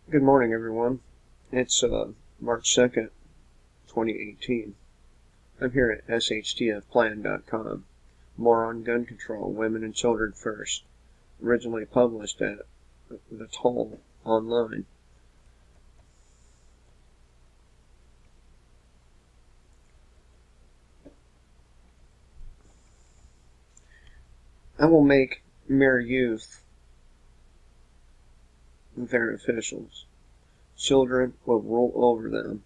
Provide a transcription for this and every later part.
Good morning, everyone. It's March 2nd, 2018. I'm here at shtfplan.com. Moron Gun Control, Women and Children First. Originally published at The Toll online. I will make mere youth their officials. Children will rule over them.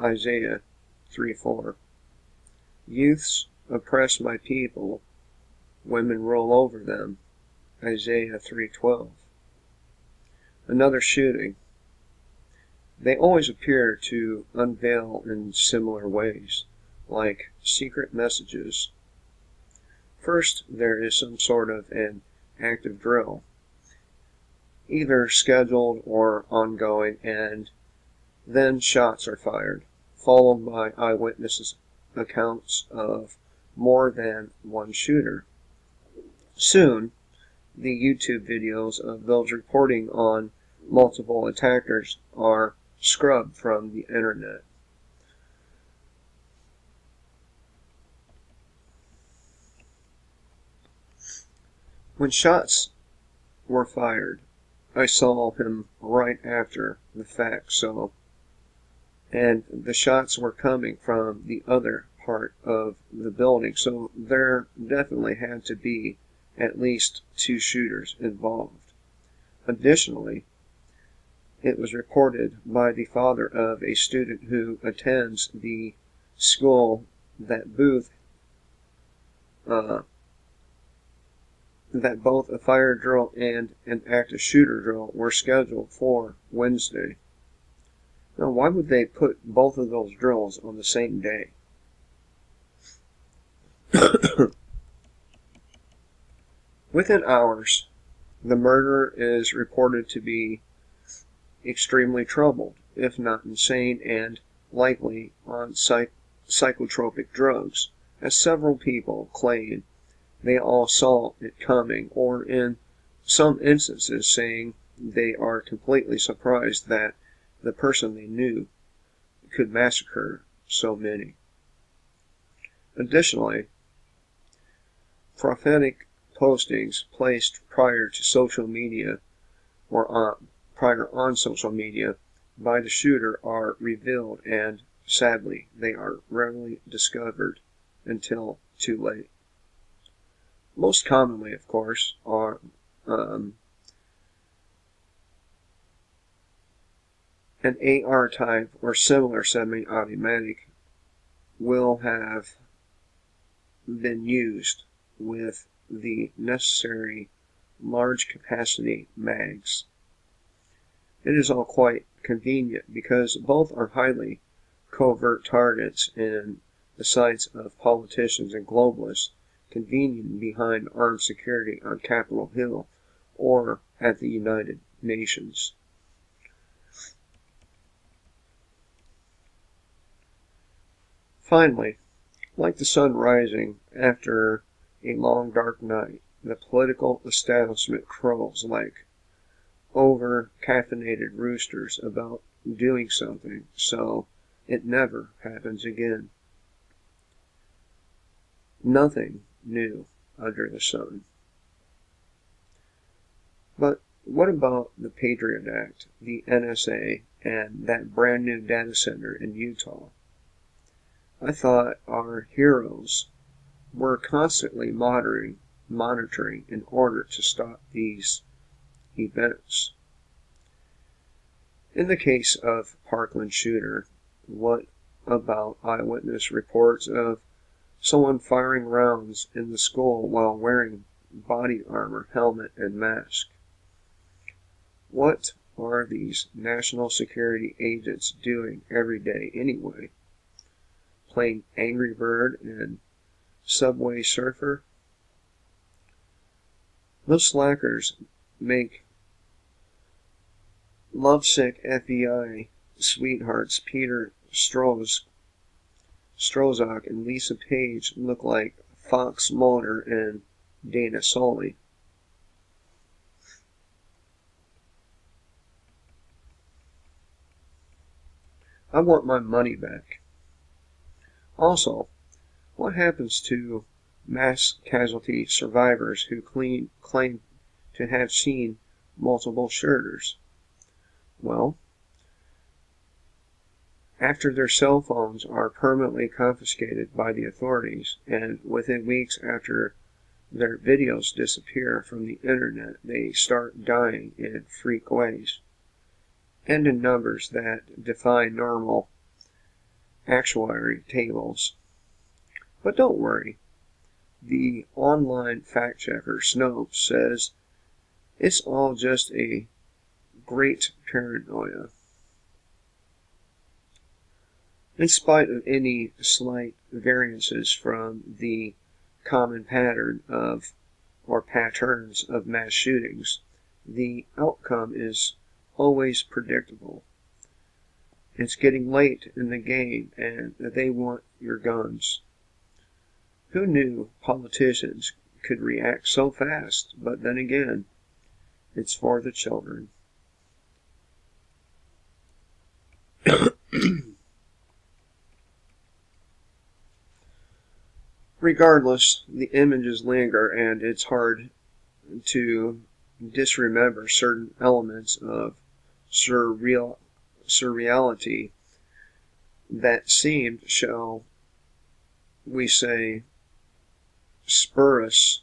Isaiah 3:4. Youths oppress my people. Women rule over them. Isaiah 3:12. Another shooting. They always appear to unveil in similar ways, like secret messages. First, there is some sort of an active drill, either scheduled or ongoing, and then shots are fired, followed by eyewitnesses' accounts of more than one shooter. Soon, the YouTube videos of those reporting on multiple attackers are scrubbed from the internet. When shots were fired, I saw him right after the fact, and the shots were coming from the other part of the building, so there definitely had to be at least two shooters involved. Additionally, it was reported by the father of a student who attends the school that both a fire drill and an active shooter drill were scheduled for Wednesday. Now, why would they put both of those drills on the same day? Within hours, the murderer is reported to be extremely troubled, if not insane, and likely on psychotropic drugs, as several people claim they all saw it coming, or in some instances saying they are completely surprised that the person they knew could massacre so many. Additionally, prophetic postings placed prior to social media or prior on social media by the shooter are revealed, and sadly they are rarely discovered until too late. Most commonly, of course, are an AR type or similar semi-automatic will have been used with the necessary large capacity mags. It is all quite convenient because both are highly covert targets in the sights of politicians and globalists, convenient behind armed security on Capitol Hill or at the United Nations. Finally, like the sun rising after a long dark night, the political establishment crows like over-caffeinated roosters about doing something, so it never happens again. Nothing new under the sun. But what about the Patriot Act, the NSA, and that brand new data center in Utah? I thought our heroes were constantly monitoring in order to stop these events. In the case of Parkland shooter, what about eyewitness reports of someone firing rounds in the school while wearing body armor, helmet, and mask? What are these national security agents doing every day anyway? Playing Angry Bird and Subway Surfer? Those slackers make lovesick FBI sweethearts Peter Strozak and Lisa Page look like Fox Mulder and Dana Sully. I want my money back. Also, what happens to mass casualty survivors who claim to have seen multiple shooters? Well, after their cell phones are permanently confiscated by the authorities, and within weeks after their videos disappear from the internet, they start dying in freak ways, and in numbers that defy normal actuary tables. But don't worry, the online fact-checker Snopes says it's all just a great paranoia. In spite of any slight variances from the common pattern of, or patterns of mass shootings, the outcome is always predictable. It's getting late in the game and they want your guns. Who knew politicians could react so fast? But then again, it's for the children. Regardless, the images linger, and it's hard to disremember certain elements of surreality that seemed, shall we say, spurious.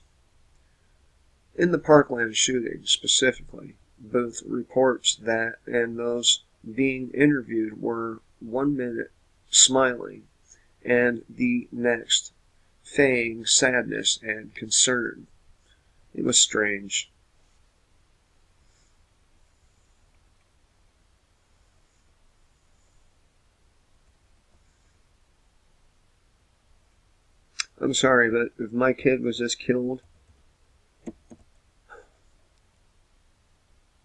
In the Parkland shooting specifically, Booth reports that, and those being interviewed were 1 minute smiling, and the next feigning sadness and concern. It was strange. I'm sorry, but if my kid was just killed,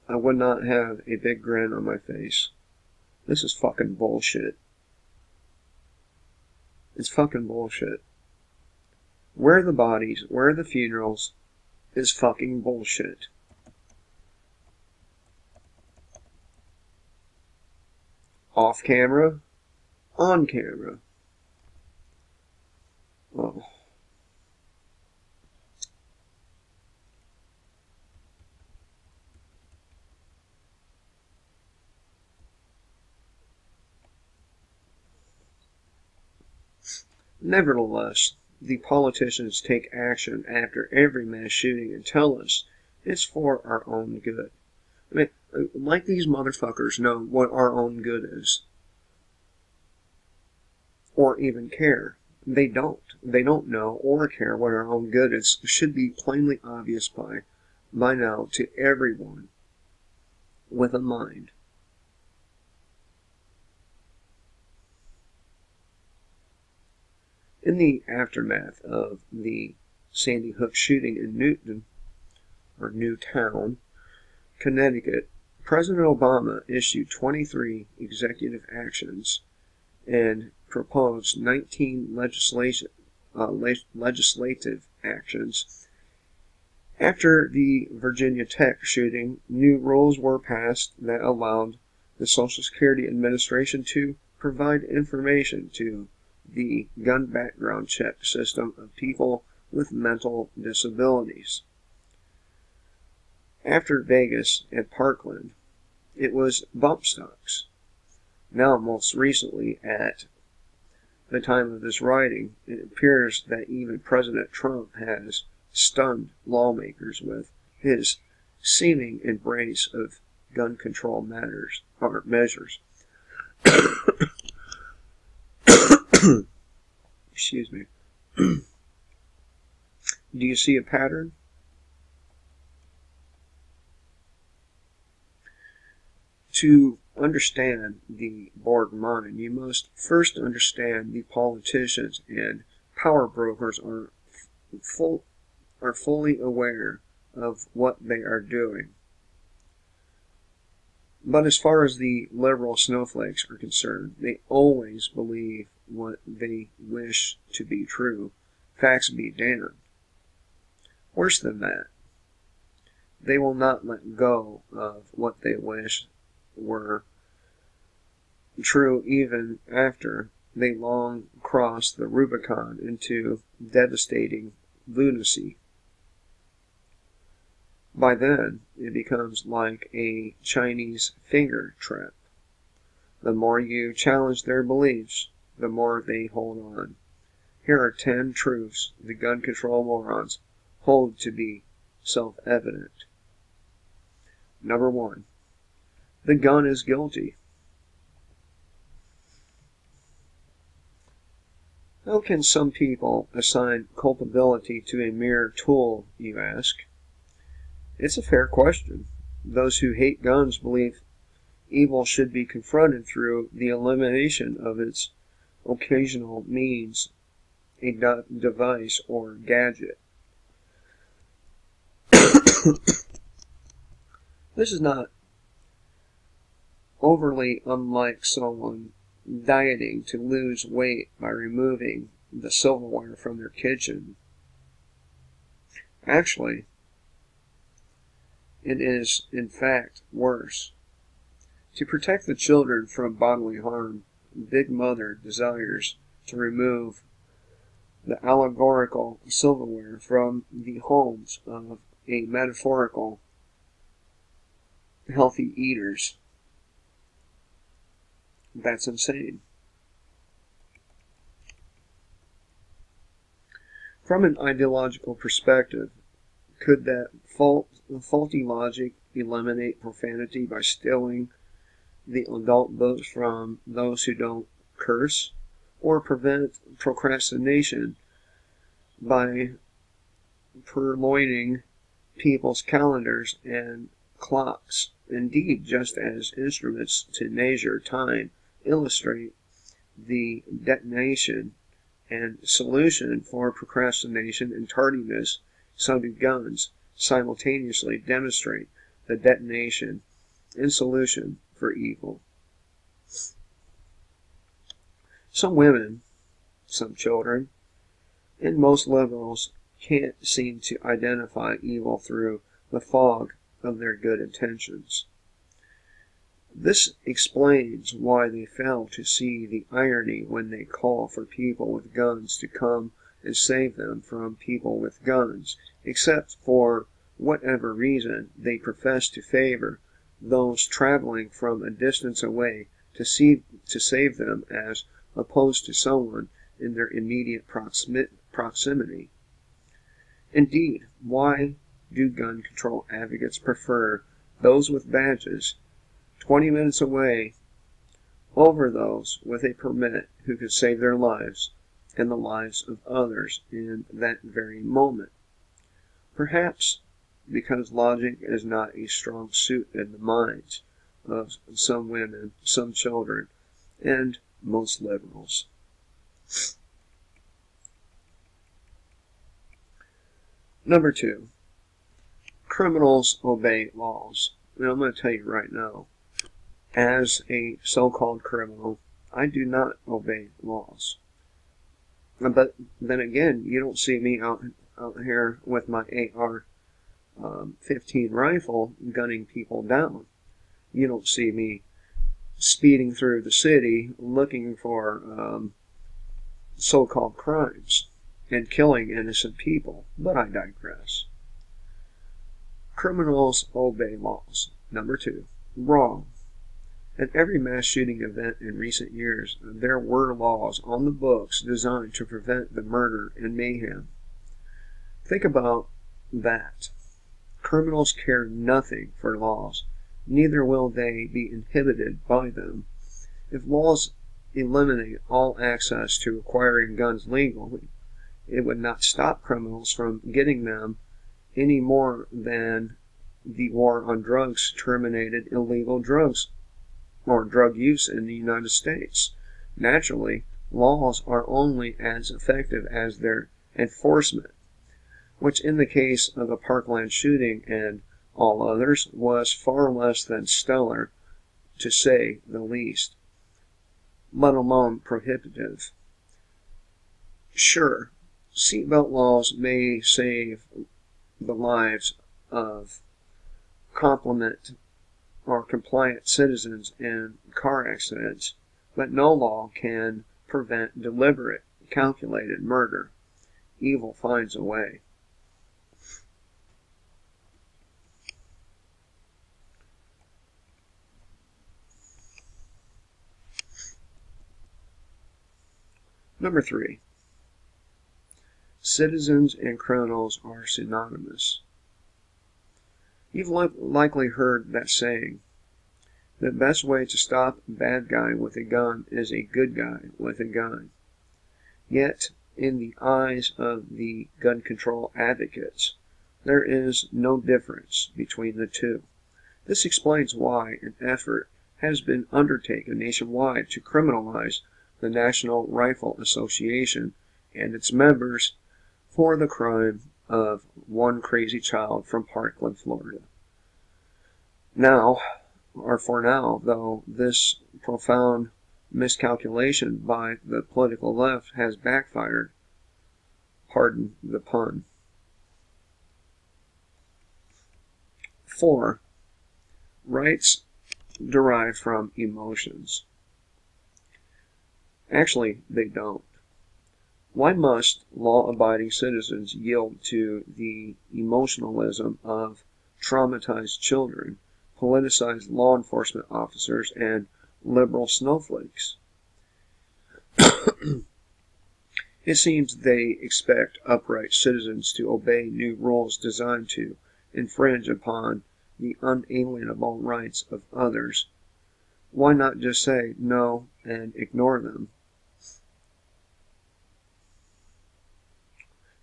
I would not have a big grin on my face. This is fucking bullshit. It's fucking bullshit. Where are the bodies? Where are the funerals? Is fucking bullshit. Off camera? On camera? Oh. Nevertheless, the politicians take action after every mass shooting and tell us it's for our own good. I mean, like these motherfuckers know what our own good is. Or even care. They don't. They don't know or care what our own good is. It should be plainly obvious by now to everyone with a mind. In the aftermath of the Sandy Hook shooting in Newtown, Connecticut, President Obama issued 23 executive actions and proposed 19 legislative actions. After the Virginia Tech shooting, new rules were passed that allowed the Social Security Administration to provide information to the gun background check system of people with mental disabilities. After Vegas and Parkland, it was bump stocks. Now, most recently, at the time of this writing, it appears that even President Trump has stunned lawmakers with his seeming embrace of gun control measures. Excuse me. Do you see a pattern? To understand the bored mind, you must first understand the politicians and power brokers are fully aware of what they are doing. But as far as the liberal snowflakes are concerned, they always believe what they wish to be true. Facts be damned. Worse than that, they will not let go of what they wish were true even after they long cross the Rubicon into devastating lunacy. By then, it becomes like a Chinese finger trap. The more you challenge their beliefs, the more they hold on. Here are 10 truths the gun control morons hold to be self-evident. Number 1. The gun is guilty. How can some people assign culpability to a mere tool, you ask? It's a fair question. Those who hate guns believe evil should be confronted through the elimination of its occasional means, a device or gadget. This is not overly unlike someone dieting to lose weight by removing the silverware from their kitchen. Actually, it is, in fact, worse. To protect the children from bodily harm, Big Mother desires to remove the allegorical silverware from the homes of a metaphorical healthy eaters. That's insane. From an ideological perspective, could that faulty logic eliminate profanity by stealing the adult books from those who don't curse, or prevent procrastination by purloining people's calendars and clocks? Indeed, just as instruments to measure time illustrate the detonation and solution for procrastination and tardiness, so do guns simultaneously demonstrate the detonation and solution for evil. Some women, some children, and most liberals can't seem to identify evil through the fog of their good intentions. This explains why they fail to see the irony when they call for people with guns to come and save them from people with guns, except for whatever reason they profess to favor those traveling from a distance away to save them as opposed to someone in their immediate proximity. Indeed, why do gun control advocates prefer those with badges 20 minutes away over those with a permit who could save their lives and the lives of others in that very moment? Perhaps because logic is not a strong suit in the minds of some women, some children, and most liberals. Number 2. Criminals obey laws. And I'm going to tell you right now, as a so-called criminal, I do not obey laws. But then again, you don't see me out here with my AR-15 rifle gunning people down. You don't see me speeding through the city looking for so-called crimes and killing innocent people. But I digress. Criminals obey laws. Number 2. Wrong. At every mass shooting event in recent years, there were laws on the books designed to prevent the murder and mayhem. Think about that. Criminals care nothing for laws, neither will they be inhibited by them. If laws eliminate all access to acquiring guns legally, it would not stop criminals from getting them any more than the war on drugs terminated illegal drugs or drug use in the United States. Naturally, laws are only as effective as their enforcement, which in the case of the Parkland shooting and all others was far less than stellar, to say the least, let alone prohibitive. Sure, seatbelt laws may save the lives of compliant citizens in car accidents, but no law can prevent deliberate, calculated murder. Evil finds a way. Number 3. Citizens and criminals are synonymous. You've likely heard that saying, the best way to stop a bad guy with a gun is a good guy with a gun. Yet, in the eyes of the gun control advocates, there is no difference between the two. This explains why an effort has been undertaken nationwide to criminalize the National Rifle Association and its members for the crime of one crazy child from Parkland, Florida. For now, though, this profound miscalculation by the political left has backfired. Pardon the pun. 4. Rights derived from emotions. Actually, they don't. Why must law-abiding citizens yield to the emotionalism of traumatized children, politicized law enforcement officers, and liberal snowflakes? It seems they expect upright citizens to obey new rules designed to infringe upon the unalienable rights of others. Why not just say no and ignore them?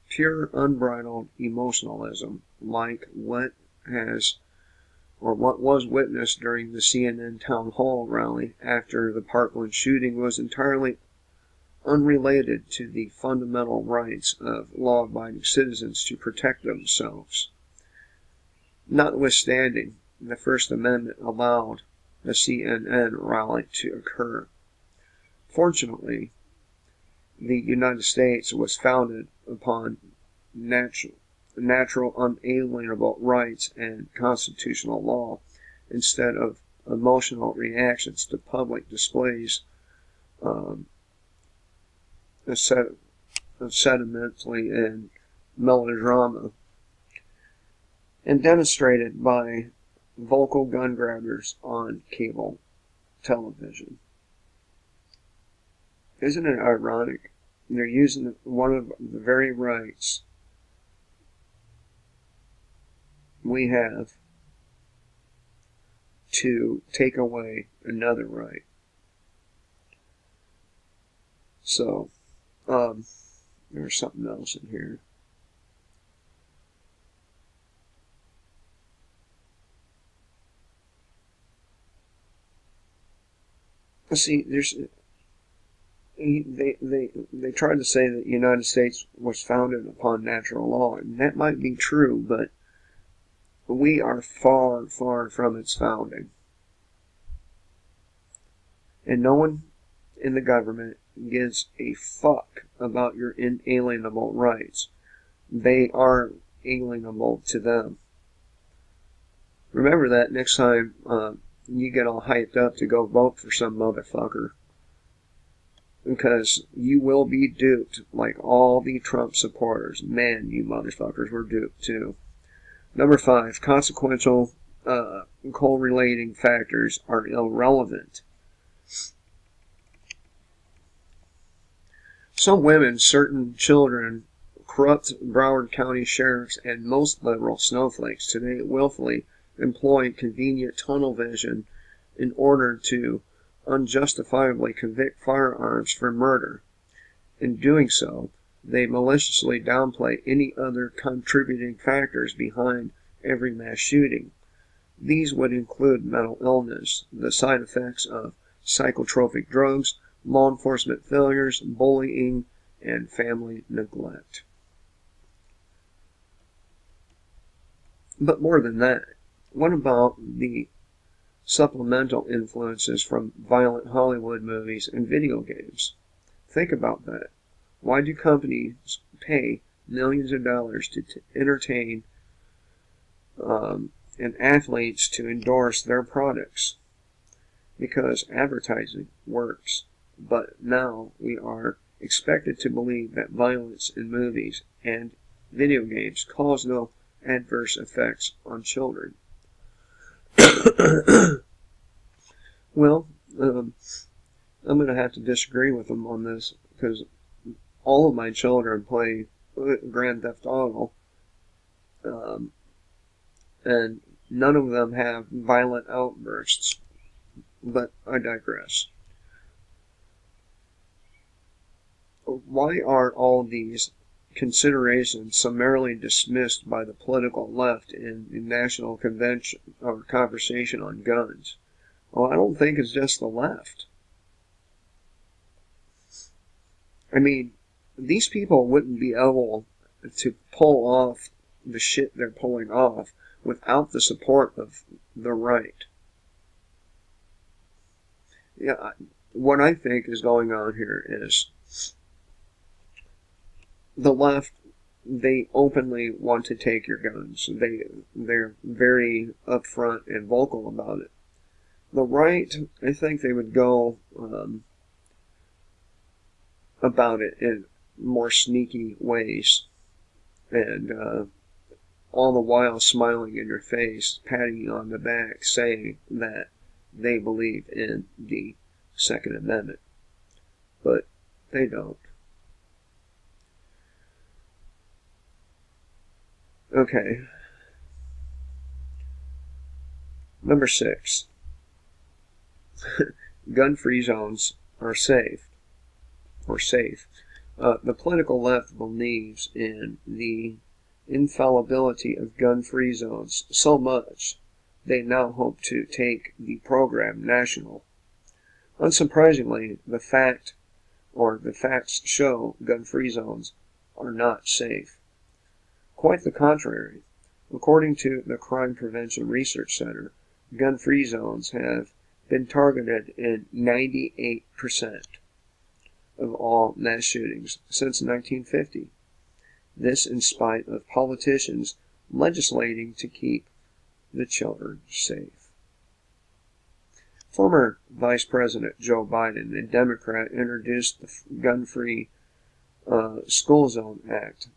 Pure unbridled emotionalism, like what was witnessed during the CNN town hall rally after the Parkland shooting, was entirely unrelated to the fundamental rights of law-abiding citizens to protect themselves. Notwithstanding, the First Amendment allowed the CNN rally to occur. Fortunately, the United States was founded upon natural, unalienable rights and constitutional law, instead of emotional reactions to public displays sentimentally and melodrama, and demonstrated by vocal gun grabbers on cable television. Isn't it ironic? They're using one of the very rights we have to take away another right. So, there's something else in here. See, they tried to say that the United States was founded upon natural law, and that might be true, but we are far, far from its founding. And no one in the government gives a fuck about your inalienable rights. They are alienable to them. Remember that next time you get all hyped up to go vote for some motherfucker. Because you will be duped like all the Trump supporters. Man, you motherfuckers were duped too. Number 5, consequential correlating factors are irrelevant. Some women, certain children, corrupt Broward County sheriffs, and most liberal snowflakes today willfully employ convenient tunnel vision in order to unjustifiably convict firearms for murder. In doing so, they maliciously downplay any other contributing factors behind every mass shooting. These would include mental illness, the side effects of psychotropic drugs, law enforcement failures, bullying, and family neglect. But more than that, what about the supplemental influences from violent Hollywood movies and video games? Think about that. Why do companies pay millions of dollars to entertain and athletes to endorse their products? Because advertising works. but now we are expected to believe that violence in movies and video games cause no adverse effects on children. Well, I'm going to have to disagree with them on this, because all of my children play Grand Theft Auto, and none of them have violent outbursts. But I digress. Why are all these considerations summarily dismissed by the political left in the national convention or conversation on guns? Well, I don't think it's just the left. I mean, these people wouldn't be able to pull off the shit they're pulling off without the support of the right. Yeah, what I think is going on here is the left, they openly want to take your guns. They're very upfront and vocal about it. The right, I think they would go about it in more sneaky ways, and all the while smiling in your face, patting you on the back, saying that they believe in the Second Amendment. But they don't. Okay. Number 6. Gun-free zones are safe. The political left believes in the infallibility of gun-free zones so much they now hope to take the program national. Unsurprisingly, the facts show gun-free zones are not safe. Quite the contrary. According to the Crime Prevention Research Center, gun-free zones have been targeted in 98% of all mass shootings since 1950. This in spite of politicians legislating to keep the children safe. Former Vice President Joe Biden, a Democrat, introduced the Gun-Free School Zone Act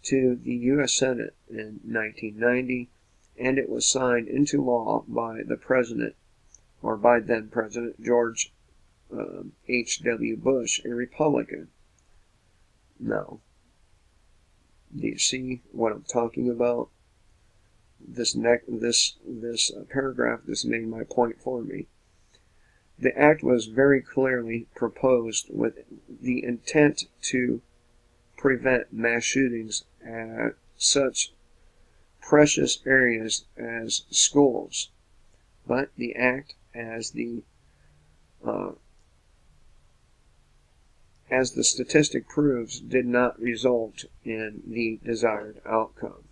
to the U.S. Senate in 1990, and it was signed into law by the president, or by then President George H.W. Bush, a Republican. Now, do you see what I'm talking about? This paragraph just made my point for me. The act was very clearly proposed with the intent to prevent mass shootings at such precious areas as schools, but the act, as the statistic proves, did not result in the desired outcome.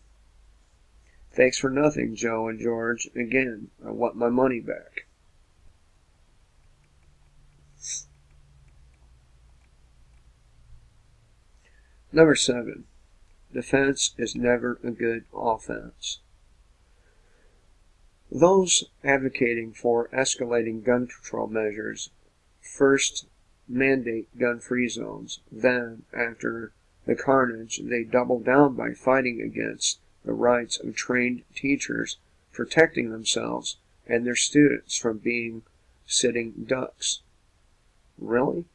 Thanks for nothing, Joe and George. Again, I want my money back. Number 7. Defense is never a good offense. Those advocating for escalating gun control measures first mandate gun-free zones. Then, after the carnage, they double down by fighting against the rights of trained teachers protecting themselves and their students from being sitting ducks. Really?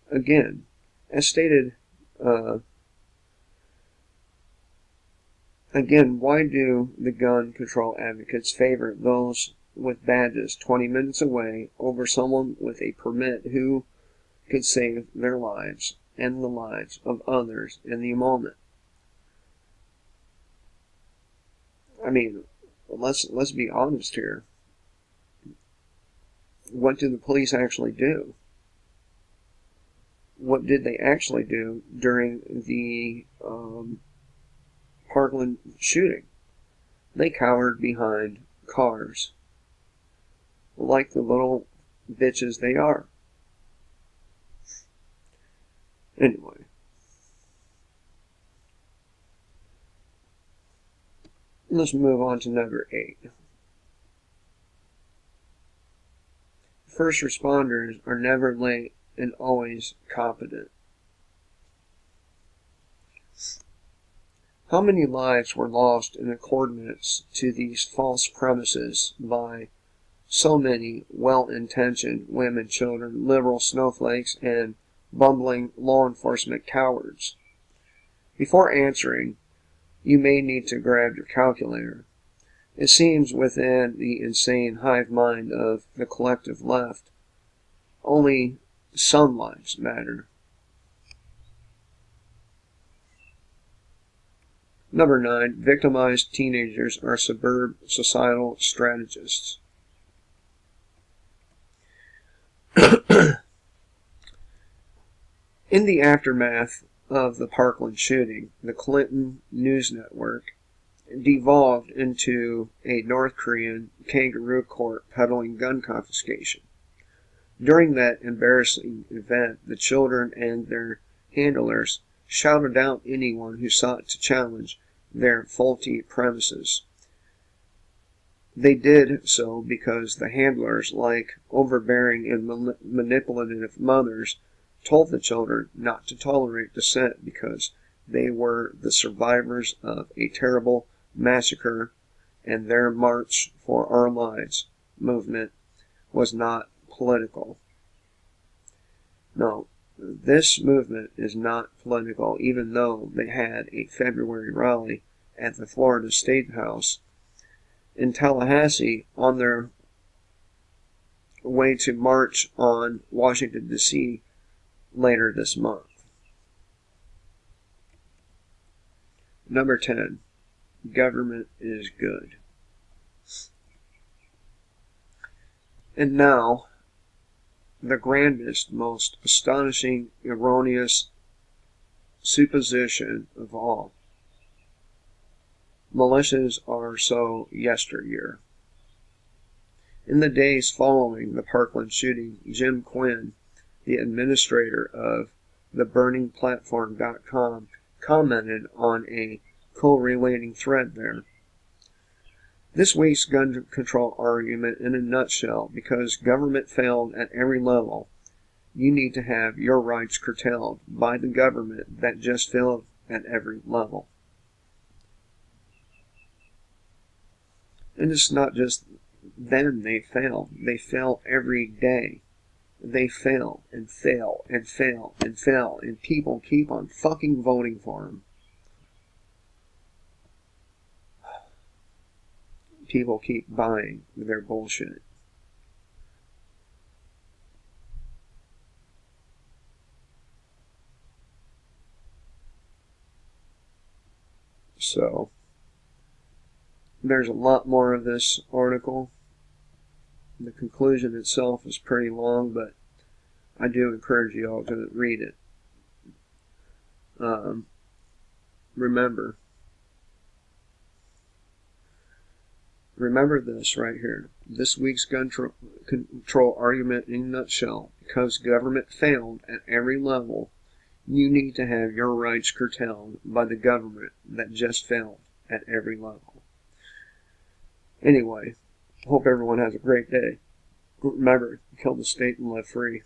Again, as stated, why do the gun control advocates favor those with badges 20 minutes away over someone with a permit who could save their lives and the lives of others in the moment? I mean, let's be honest here. What do the police actually do? What did they actually do during the Parkland shooting? They cowered behind cars, like the little bitches they are. Anyway. Let's move on to number 8. First responders are never late and always competent. How many lives were lost in accordance to these false premises by so many well-intentioned women, children, liberal snowflakes, and bumbling law enforcement cowards? Before answering, you may need to grab your calculator. It seems within the insane hive mind of the collective left, only some lives matter. Number 9, victimized teenagers are suburb societal strategists. In the aftermath of the Parkland shooting, the Clinton News Network devolved into a North Korean kangaroo court peddling gun confiscation. During that embarrassing event, the children and their handlers shouted out anyone who sought to challenge their faulty premises. They did so because the handlers, like overbearing and manipulative mothers, told the children not to tolerate dissent because they were the survivors of a terrible massacre, and their March for Our Lives movement was not political. No, this movement is not political, even though they had a February rally at the Florida State House in Tallahassee on their way to march on Washington, D.C. later this month. Number 10. Government is good. And now, the grandest, most astonishing, erroneous supposition of all. Militias are so yesteryear. In the days following the Parkland shooting, Jim Quinn, the administrator of theburningplatform.com, commented on a correlating thread there. This week's gun control argument in a nutshell: because government failed at every level, you need to have your rights curtailed by the government that just failed at every level. And it's not just then they fail. They fail every day. They fail and fail and fail and fail, and people keep on fucking voting for them. People keep buying their bullshit. So, there's a lot more of this article. The conclusion itself is pretty long, but I do encourage you all to read it. Remember this right here. This week's gun control argument in a nutshell: because government failed at every level, you need to have your rights curtailed by the government that just failed at every level. Anyway, hope everyone has a great day. Remember, kill the state and live free.